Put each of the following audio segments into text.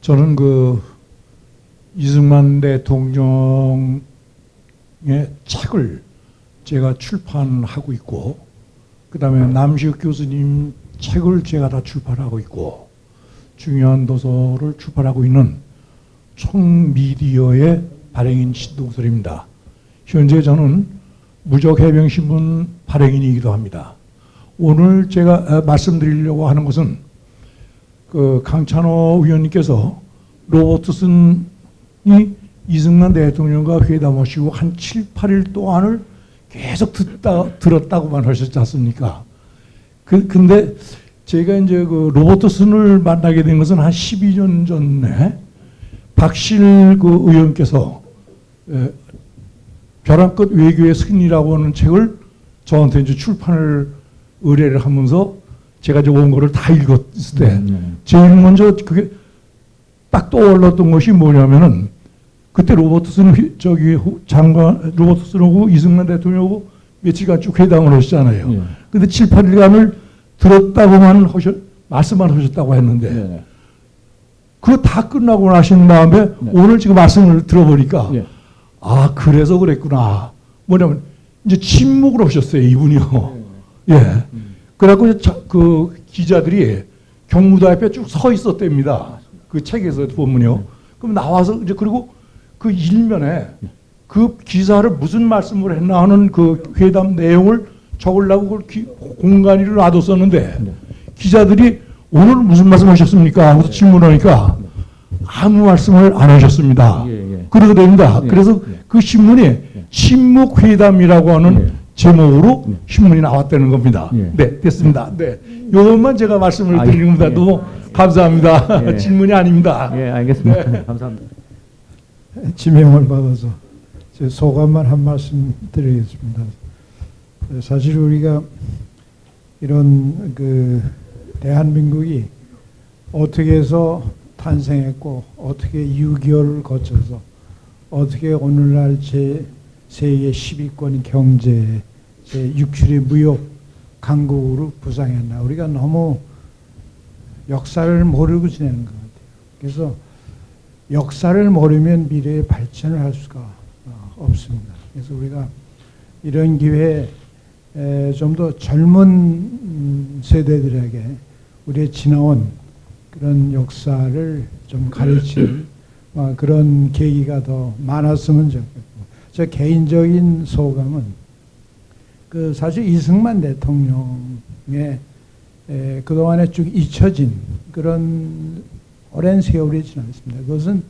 저는 그 이승만 대통령의 책을 제가 출판하고 있고, 그 다음에 남시욱 교수님 책을 제가 다 출판하고 있고, 중요한 도서를 출판하고 있는 총미디어의 발행인 신동설입니다. 현재 저는 무적해병신문 발행인이기도 합니다. 오늘 제가 말씀드리려고 하는 것은 그 강찬호 의원님께서 로버트슨이 이승만 대통령과 회담하시고 한 7, 8일 동안을 계속 들었다고만 하셨지 않습니까? 근데 제가 이제 그 로버트슨을 만나게 된 것은 한 12년 전에 박실 그 의원께서 벼랑 끝 외교의 승리라고 하는 책을 저한테 이제 출판을 의뢰를 하면서 제가 이제 온 거를 다 읽었을 때 제일 먼저 그게 딱 떠올랐던 것이 뭐냐면은 그때 로버트슨 저기 장관 로버트슨하고 이승만 대통령하고 며칠간 쭉 회담을 하셨잖아요. 근데 7, 8일간을 들었다고만 말씀만 하셨다고 했는데 그거 다 끝나고 나신 다음에 오늘 지금 말씀을 들어보니까 아 그래서 그랬구나. 뭐냐면 이제 침묵을 하셨어요 이분이요. 예. 그래갖고 그 기자들이 경무도 앞에 쭉 서 있었답니다. 그 책에서 보면요. 그럼 나와서 이제 그리고 그 일면에 그 기사를 무슨 말씀을 했나 하는 그 회담 내용을 적으려고 그걸 공간위를 놔뒀었는데 기자들이 오늘 무슨 말씀하셨습니까? 하고서 질문하니까 아무 말씀을 안 하셨습니다. 그러게 됩니다. 그래서 그 신문이 침묵회담이라고 하는 제목으로 신문이 나왔다는 겁니다. 네, 됐습니다. 네, 이것만 제가 말씀을 드리는 겁니다. 너무 감사합니다. 질문이 아닙니다. 예, 알겠습니다. 네. 감사합니다. 지명을 받아서 제 소감만 한 말씀 드리겠습니다. 사실 우리가 이런 그 대한민국이 어떻게 해서 탄생했고 어떻게 6.25를 거쳐서 어떻게 오늘날 세계 10위권 경제 제6출의 무역 강국으로 부상했나. 우리가 너무 역사를 모르고 지내는 것 같아요. 그래서 역사를 모르면 미래의 발전을 할 수가 없습니다. 그래서 우리가 이런 기회에 좀 더 젊은 세대들에게 우리의 지나온 그런 역사를 좀 가르칠 그런 계기가 더 많았으면 좋겠고, 저 개인적인 소감은 그 사실 이승만 대통령의 그동안에 쭉 잊혀진 그런 오랜 세월이 지났습니다. 그것은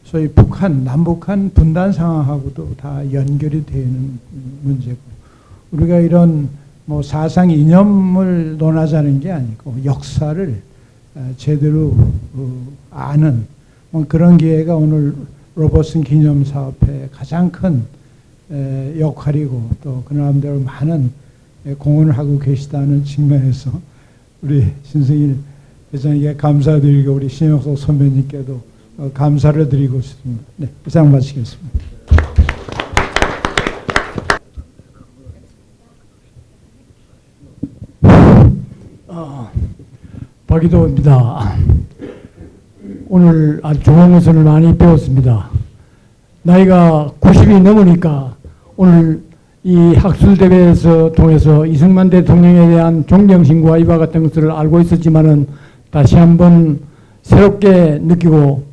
소위 북한, 남북한 분단 상황하고도 다 연결이 되는 문제고, 우리가 이런 뭐 사상 이념을 논하자는 게 아니고 역사를 제대로 아는 그런 기회가 오늘 로버트슨 기념사업회의 가장 큰 역할이고 또 그 나름대로 많은 공헌을 하고 계시다는 측면에서 우리 신승일 회장에게 감사드리고 우리 신영석 선배님께도 감사를 드리고 싶습니다. 네, 이상 마치겠습니다. 박이도입니다. 오늘 아주 좋은 것을 많이 배웠습니다. 나이가 90이 넘으니까 오늘 이 학술대회에서 통해서 이승만 대통령에 대한 존경심과 이와 같은 것을 알고 있었지만은 다시 한번 새롭게 느끼고,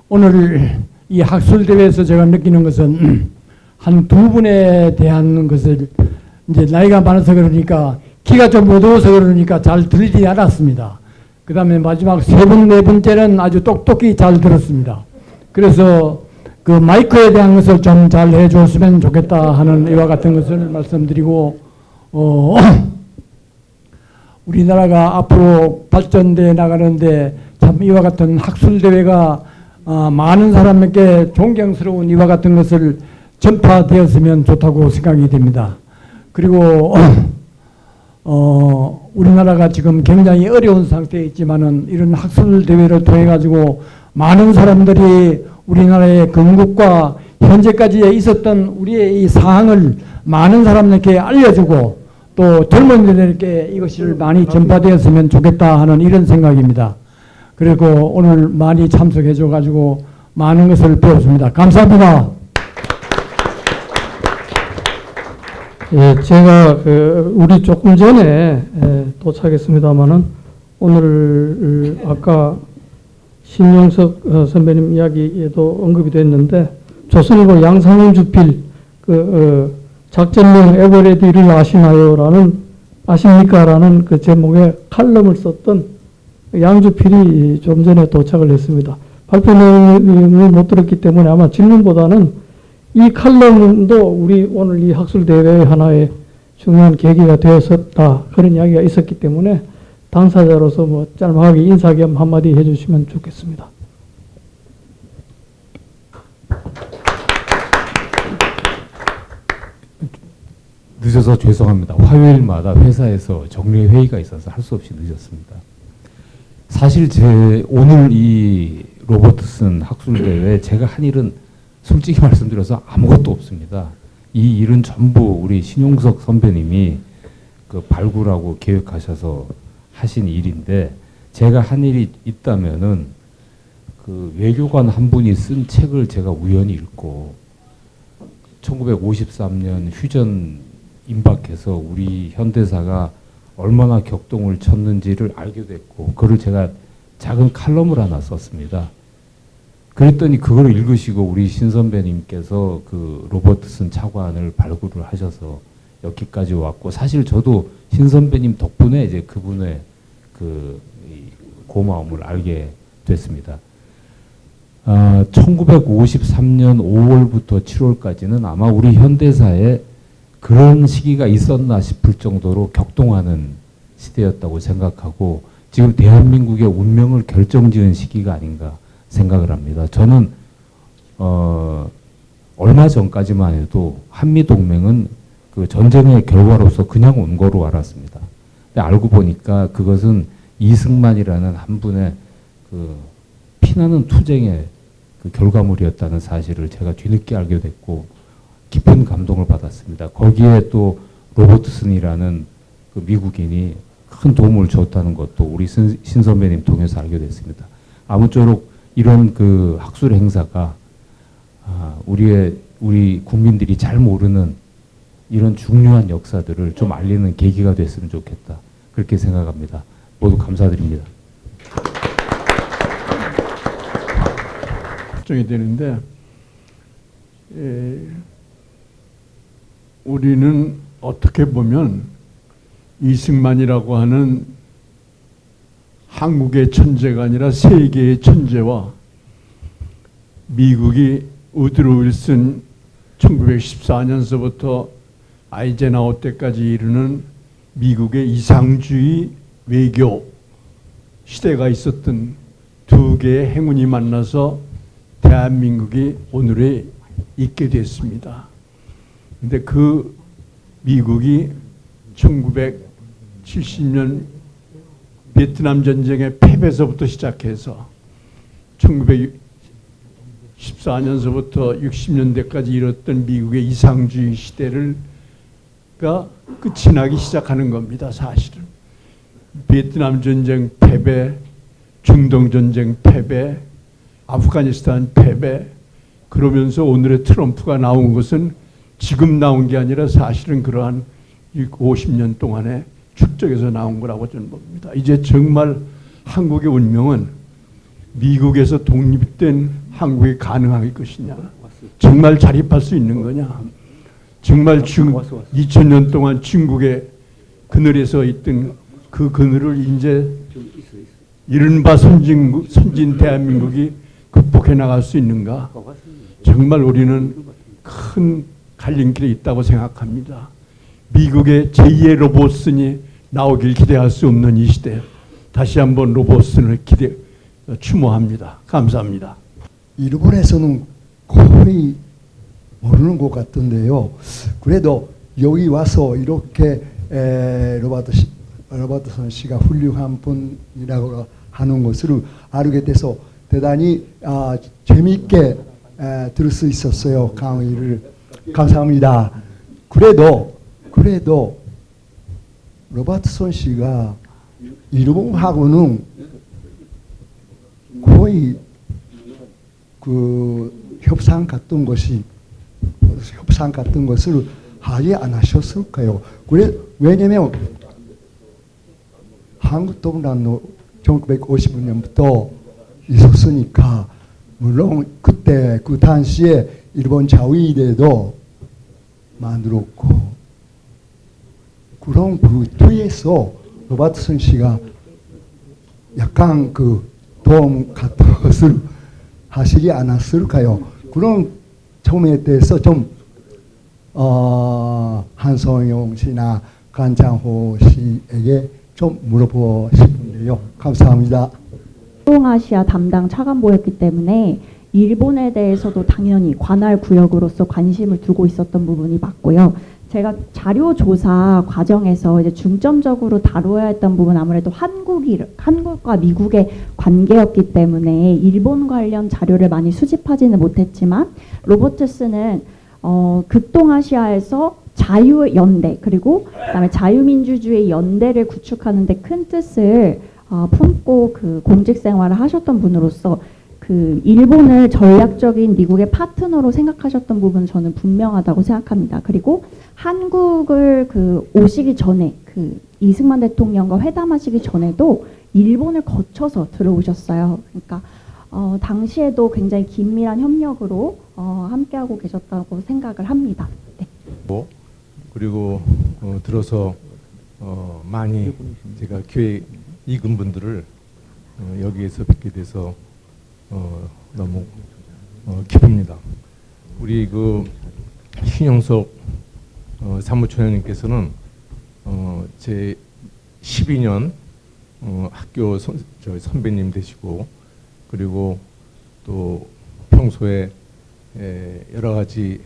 오늘 이 학술대회에서 제가 느끼는 것은 한 두 분에 대한 것을 이제 나이가 많아서 그러니까 키가 좀 어두워서 그러니까 잘 들리지 않았습니다. 그 다음에 마지막 세 분, 네 번째는 아주 똑똑히 잘 들었습니다. 그래서 그 마이크에 대한 것을 좀 잘 해줬으면 좋겠다 하는 이와 같은 것을 말씀드리고, 우리나라가 앞으로 발전돼 나가는데 참 이와 같은 학술대회가 많은 사람에게 존경스러운 이와 같은 것을 전파되었으면 좋다고 생각이 됩니다. 그리고 우리나라가 지금 굉장히 어려운 상태에 있지만은 이런 학술대회를 통해 가지고 많은 사람들이 우리나라의 건국과 현재까지 있었던 우리의 이 사항을 많은 사람들에게 알려주고 또 젊은이들에게 이것을 많이 전파되었으면 좋겠다 하는 이런 생각입니다. 그리고 오늘 많이 참석해 줘가지고 많은 것을 배웠습니다. 감사합니다. 예, 제가 우리 조금 전에 도착했습니다마는 오늘 아까 신용석 선배님 이야기에도 언급이 됐는데 조선일보 양상훈 주필 작전명 에버레디를 아십니까? 라는 그 제목의 칼럼을 썼던 양주필이 좀 전에 도착을 했습니다. 발표 내용을 못 들었기 때문에 아마 질문보다는 이 칼럼도 우리 오늘 이 학술대회의 하나의 중요한 계기가 되었었다. 그런 이야기가 있었기 때문에 당사자로서 뭐 짤막하게 인사 겸 한마디 해주시면 좋겠습니다. 늦어서 죄송합니다. 화요일마다 회사에서 정례 회의가 있어서 할 수 없이 늦었습니다. 사실 오늘 이 로버트슨 학술대회 제가 한 일은 솔직히 말씀드려서 아무것도 없습니다. 이 일은 전부 우리 신용석 선배님이 그 발굴하고 계획하셔서 하신 일인데, 제가 한 일이 있다면은 그 외교관 한 분이 쓴 책을 제가 우연히 읽고 1953년 휴전 임박해서 우리 현대사가 얼마나 격동을 쳤는지를 알게 됐고, 그걸 제가 작은 칼럼을 하나 썼습니다. 그랬더니 그걸 읽으시고 우리 신 선배님께서 그 로버트슨 차관을 발굴을 하셔서 여기까지 왔고, 사실 저도 신 선배님 덕분에 이제 그분의 그 고마움을 알게 됐습니다. 1953년 5월부터 7월까지는 아마 우리 현대사에 그런 시기가 있었나 싶을 정도로 격동하는 시대였다고 생각하고, 지금 대한민국의 운명을 결정지은 시기가 아닌가 생각을 합니다. 저는 얼마 전까지만 해도 한미동맹은 그 전쟁의 결과로서 그냥 온 거로 알았습니다. 근데 알고 보니까 그것은 이승만이라는 한 분의 그 피나는 투쟁의 그 결과물이었다는 사실을 제가 뒤늦게 알게 됐고 깊은 감동을 받았습니다. 거기에 또 로버트슨이라는 그 미국인이 큰 도움을 줬다는 것도 우리 신 선배님 통해서 알게 됐습니다. 아무쪼록 이런 그 학술 행사가 우리 국민들이 잘 모르는 이런 중요한 역사들을 좀 알리는 계기가 됐으면 좋겠다. 그렇게 생각합니다. 모두 감사드립니다. 걱정이 되는데, 우리는 어떻게 보면 이승만이라고 하는 한국의 천재가 아니라 세계의 천재와 미국이 우드로 윌슨 1914년서부터 아이젠하워 때까지 이르는 미국의 이상주의 외교 시대가 있었던 두 개의 행운이 만나서 대한민국이 오늘에 있게 됐습니다. 근데 그 미국이 1970년 베트남 전쟁의 패배서부터 시작해서 1914년서부터 60년대까지 이뤘던 미국의 이상주의 시대가 끝이 나기 시작하는 겁니다. 사실은 베트남 전쟁 패배, 중동 전쟁 패배, 아프가니스탄 패배, 그러면서 오늘의 트럼프가 나온 것은 지금 나온 게 아니라 사실은 그러한 50년 동안의 축적에서 나온 거라고 저는 봅니다. 이제 정말 한국의 운명은 미국에서 독립된 한국이 가능할 것이냐, 정말 자립할 수 있는 거냐, 정말 2000년 동안 중국의 그늘에서 있던 그 그늘을 이제 이른바 선진 대한민국이 극복해 나갈 수 있는가. 정말 우리는 큰 갈림길에 있다고 생각합니다. 미국의 제2의 로버트슨이 나오길 기대할 수 없는 이 시대, 다시 한번 로버트슨을 추모합니다. 감사합니다. 일본에서는 거의 모르는 것 같던데요. 그래도 여기 와서 이렇게 로버트슨 씨가 훌륭한 분이라고 하는 것을 알게 돼서 대단히 재미있게 들을 수 있었어요. 강의를. 감사합니다. 그래도 로버트슨 씨가 일본하고는 거의 그 협상 같은 것을 하지 않으셨을까요? 왜냐면 한국 동란도 1950년부터 있었으니까, 물론 그때 그 당시에 일본 자위대도 만들었고, 그런 그 뒤에서 로버트슨 씨가 약간 그 도움 같은 것을 하시지 않았을까요? 그런 점에 대해서 좀 한성용 씨나 간장호 씨에게 좀 물어보고 싶은데요. 감사합니다. 동아시아 담당 차관보였기 때문에 일본에 대해서도 당연히 관할 구역으로서 관심을 두고 있었던 부분이 맞고요. 제가 자료 조사 과정에서 이제 중점적으로 다루어야 했던 부분 아무래도 한국과 미국의 관계였기 때문에 일본 관련 자료를 많이 수집하지는 못했지만, 로버트슨은 극동아시아에서 자유연대 그리고 그다음에 자유민주주의 연대를 구축하는 데 큰 뜻을 품고 그 공직 생활을 하셨던 분으로서 그 일본을 전략적인 미국의 파트너로 생각하셨던 부분 저는 분명하다고 생각합니다. 그리고 한국을 그 오시기 전에 그 이승만 대통령과 회담하시기 전에도 일본을 거쳐서 들어오셨어요. 그러니까 당시에도 굉장히 긴밀한 협력으로 함께하고 계셨다고 생각을 합니다. 네. 그리고 들어서 많이 제가 교회 이군 분들을 여기에서 뵙게 돼서 너무 기쁩니다. 우리 그 신영석 사무총장님께서는 제 12년 학교 선배님 되시고, 그리고 또 평소에 여러 가지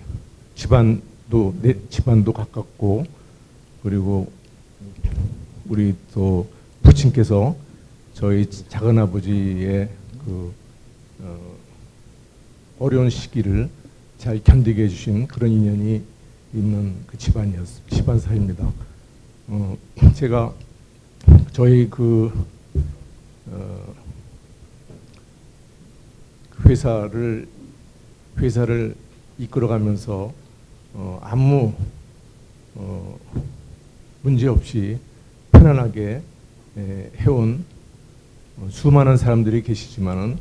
내 집안도 가깝고, 그리고 우리 또 부친께서 저희 작은아버지의 그 어려운 시기를 잘 견디게 해주신 그런 인연이 있는 그 집안사입니다. 제가 저희 그 회사를 이끌어가면서 아무 문제 없이 편안하게 해온 수많은 사람들이 계시지만은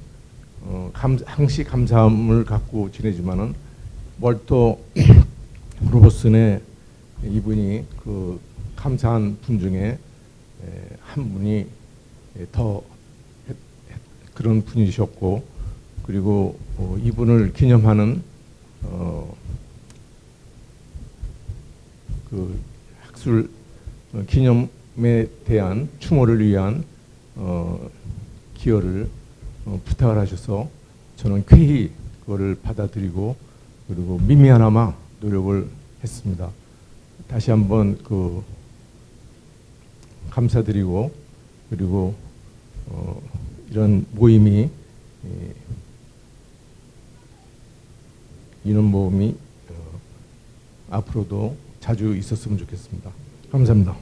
항시 감사함을 갖고 지내지만은 월터 로버슨의 이분이 그 감사한 분 중에 한 분이 더 그런 분이셨고, 그리고 이분을 기념하는 그 학술 기념에 대한 추모를 위한 기여를 부탁을 하셔서 저는 쾌히 그거를 받아들이고, 그리고 미미하나마 노력을 했습니다. 다시 한번 그 감사드리고, 그리고 이런 모임이 이런 모임이 앞으로도 자주 있었으면 좋겠습니다. 감사합니다.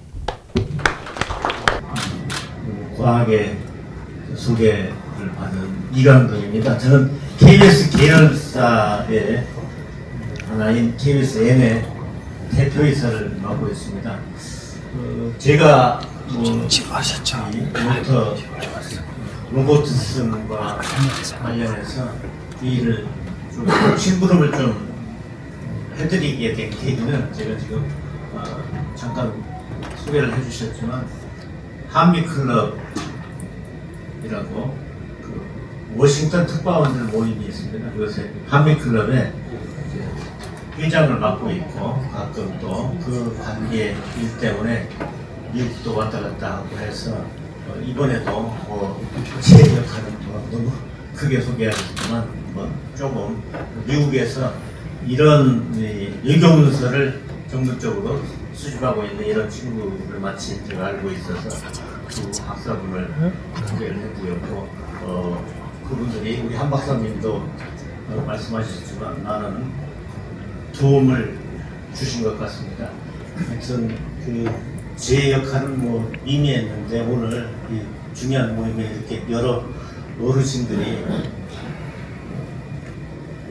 과하게 소개를 받은 이강동입니다. 저는 KBS 계열사의 하나인 KBS N의 대표이사를 맡고 있습니다. 제가 로버트슨과 관련해서 이 일을 좀 심부름을 좀 해드리게 된 계기는 제가 지금 잠깐 소개를 해주셨지만 한미클럽이라고 그 워싱턴 특파원들 모임이 있습니다. 그것에 한미클럽에 회장을 맡고 있고, 가끔 또 그 관계 일 때문에 미국도 왔다 갔다 하고 해서 이번에도 제 역할은 너무 크게 소개하셨지만 조금 미국에서 이런 외교문서를 전문적으로 수집하고 있는 이런 친구를 마치 제가 알고 있어서 그 박사분을 소개를 해드렸고, 그분들이 우리 한 박사님도 말씀하셨지만 나는 도움을 주신 것 같습니다. 하여튼 제 역할은 미미했는데 오늘 이 중요한 모임에 이렇게 여러 어르신들이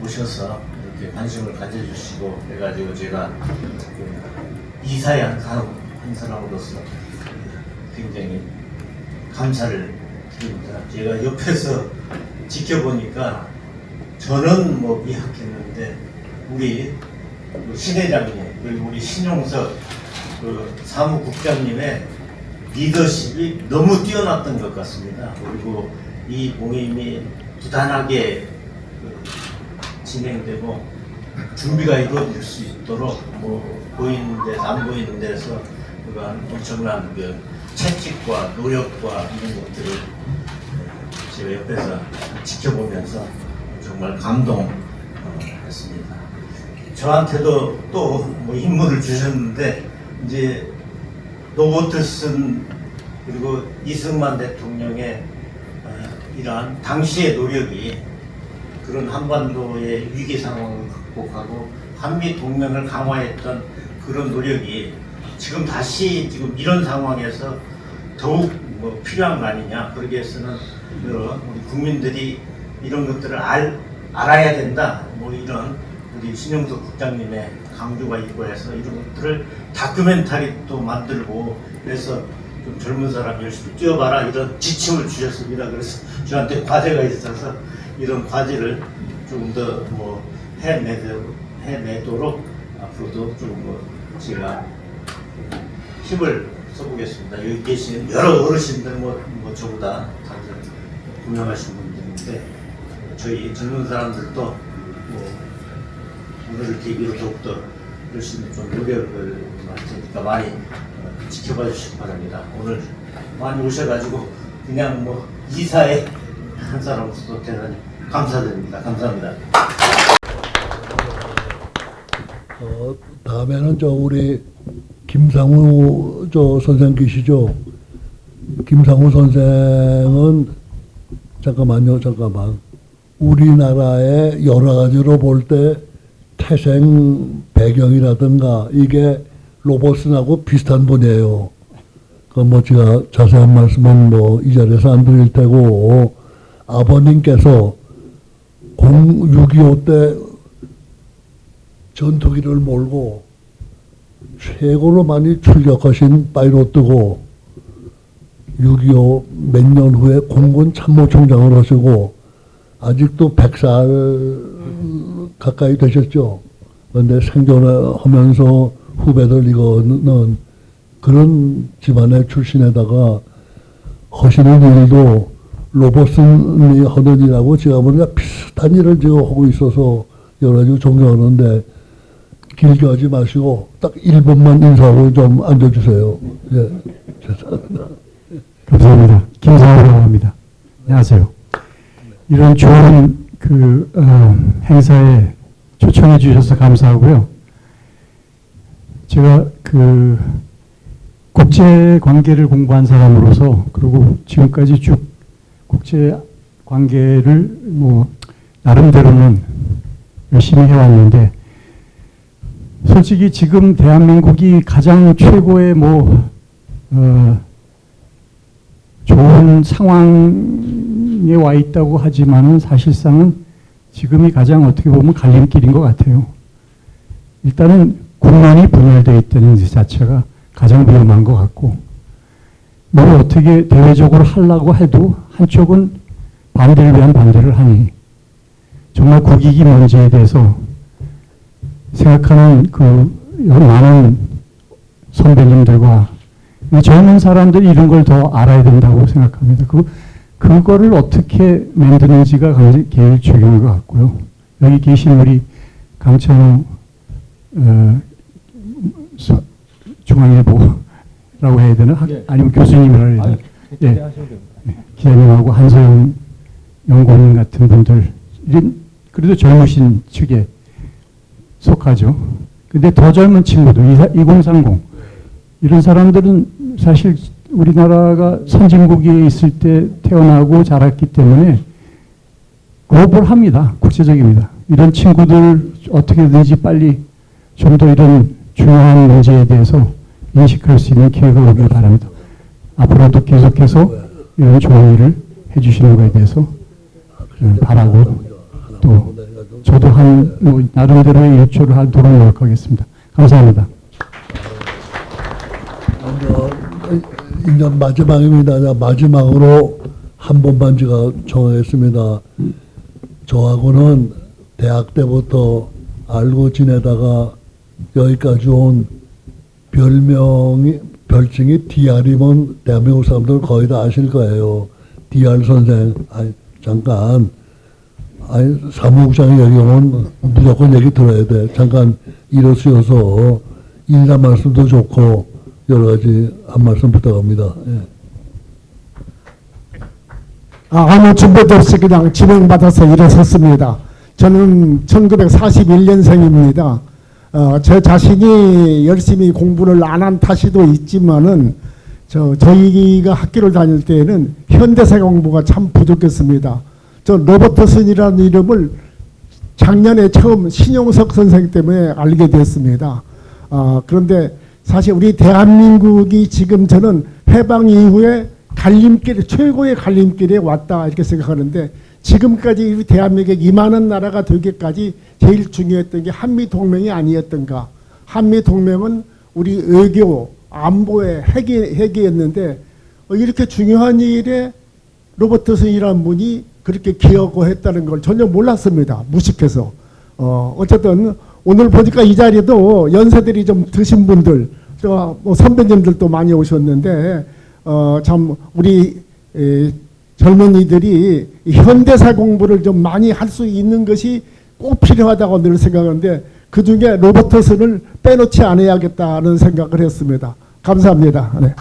오셔서 이렇게 관심을 가져주시고 해가지고 제가 그 이사의 한 사람으로서 굉장히 감사를 드립니다. 제가 옆에서 지켜보니까 저는 뭐 미약했는데 우리 신 회장님 그리고 우리 신용석 그 사무국장님의 리더십이 너무 뛰어났던 것 같습니다. 그리고 이 모임이 부단하게 진행되고 준비가 이루어질 수 있도록 뭐 보이는 데서 안 보이는 데서 그간 엄청난 그 채찍과 노력과 이런 것들을 제가 옆에서 지켜보면서 정말 감동했습니다. 저한테도 또 뭐 임무를 주셨는데 이제 노버트슨 그리고 이승만 대통령의 이러한 당시의 노력이 그런 한반도의 위기 상황을 극복하고 한미 동맹을 강화했던 그런 노력이 지금 다시 지금 이런 상황에서 더욱 뭐 필요한 거 아니냐. 그러기 위해서는 우리 국민들이 이런 것들을 알아야 된다. 뭐 이런 우리 신용석 국장님의 강조가 있고 해서 이런 것들을 다큐멘터리도 만들고 그래서 좀 젊은 사람 열심히 뛰어봐라 이런 지침을 주셨습니다. 그래서 저한테 과제가 있어서 이런 과제를 조금 더 뭐 해내도록 앞으로도 좀 뭐 제가 힘을 써보겠습니다. 여기 계신 여러 어르신들 뭐 저보다 다들 유명하신 분들인데 저희 젊은 사람들도 뭐 오늘을 계기로 더욱더 열심히 좀 노력을 할 테니까 많이 지켜봐 주시기 바랍니다. 오늘 많이 오셔가지고 그냥 뭐 이사의 한 사람으로서 대단히 감사드립니다. 감사합니다. 다음에는 우리 김상우 선생 계시죠? 김상우 선생은 잠깐만. 우리나라의 여러 가지로 볼 때 태생 배경이라든가 이게 로버슨하고 비슷한 분이에요. 뭐 제가 자세한 말씀은 뭐 이 자리에서 안 드릴 테고 아버님께서 6.25 때 전투기를 몰고 최고로 많이 출격하신 파이로트고 6.25 몇 년 후에 공군 참모총장을 하시고 아직도 100살 가까이 되셨죠. 그런데 생존하면서 후배들 이거는 그런 집안의 출신에다가 하시는 일도 로버슨이 하는 일하고 제가 보니까 비슷한 일을 지금 하고 있어서 여러 가지 존경하는데 길게 하지 마시고 딱 1분만 인사하고 좀 앉아주세요. 예, 죄송합니다. 감사합니다. 김상우라고 합니다. 안녕하세요. 이런 좋은 행사에 초청해 주셔서 감사하고요. 제가 국제 관계를 공부한 사람으로서 그리고 지금까지 쭉 국제 관계를 뭐 나름대로는 열심히 해왔는데 솔직히 지금 대한민국이 가장 최고의 좋은 상황에 와 있다고 하지만은 사실상은 지금이 가장 어떻게 보면 갈림길인 것 같아요. 일단은 국난이 분열되어 있다는 것 자체가 가장 위험한 것 같고 뭘 어떻게 대외적으로 하려고 해도 한쪽은 반대를 위한 반대를 하니 정말 국익이 문제에 대해서 생각하는 많은 선배님들과 젊은 사람들이 이런 걸 더 알아야 된다고 생각합니다. 그거를 어떻게 만드는지가 제일 중요한 것 같고요. 여기 계신 우리 강찬호 중앙일보라고 해야 되나? 아니면 교수님이라고 해야 되나? 예. 기자님하고 한서영 연구원 같은 분들, 그래도 젊으신 측에 속하죠. 근데 더 젊은 친구들, 2030, 이런 사람들은 사실 우리나라가 선진국에 있을 때 태어나고 자랐기 때문에 글로벌합니다. 국제적입니다. 이런 친구들 어떻게든지 빨리 좀 더 이런 중요한 문제에 대해서 인식할 수 있는 기회가 오길 바랍니다. 앞으로도 계속해서 이런 좋은 일을 해주시는 것에 대해서 바라고 또 저도 뭐 나름대로의 일조를 하도록 노력하겠습니다. 감사합니다. 이제 마지막입니다. 자, 마지막으로 한 번만 제가 정하겠습니다. 저하고는 대학 때부터 알고 지내다가 여기까지 온 별칭이 DR이면 대한민국 사람들 거의 다 아실 거예요. DR 선생. 잠깐. 사무국장이 여기 오면 무조건 얘기 들어야 돼. 잠깐 일어서셔서 인사 말씀도 좋고 여러 가지 한 말씀 부탁합니다. 예. 아무 준비도 없이 그냥 지명받아서 일어섰습니다. 저는 1941년생입니다. 제 자신이 열심히 공부를 안 한 탓이도 있지만은 저희가 학교를 다닐 때에는 현대사 공부가 참 부족했습니다. 저 로버트슨이라는 이름을 작년에 처음 신용석 선생 때문에 알게 됐습니다. 그런데 사실 우리 대한민국이 지금 저는 해방 이후에 최고의 갈림길에 왔다 이렇게 생각하는데, 지금까지 우리 대한민국에 이만한 나라가 되기까지 제일 중요했던 게 한미동맹이 아니었던가. 한미동맹은 우리 외교, 안보의 핵이었는데 이렇게 중요한 일에 로버트슨이라는 분이 그렇게 기여하고 했다는 걸 전혀 몰랐습니다. 무식해서. 어쨌든 오늘 보니까 이 자리도 연세들이 좀 드신 분들, 뭐 선배님들도 많이 오셨는데 참 우리 젊은이들이 현대사 공부를 좀 많이 할 수 있는 것이 꼭 필요하다고 늘 생각하는데 그중에 로버트슨을 빼놓지 않아야겠다는 생각을 했습니다. 감사합니다. 네.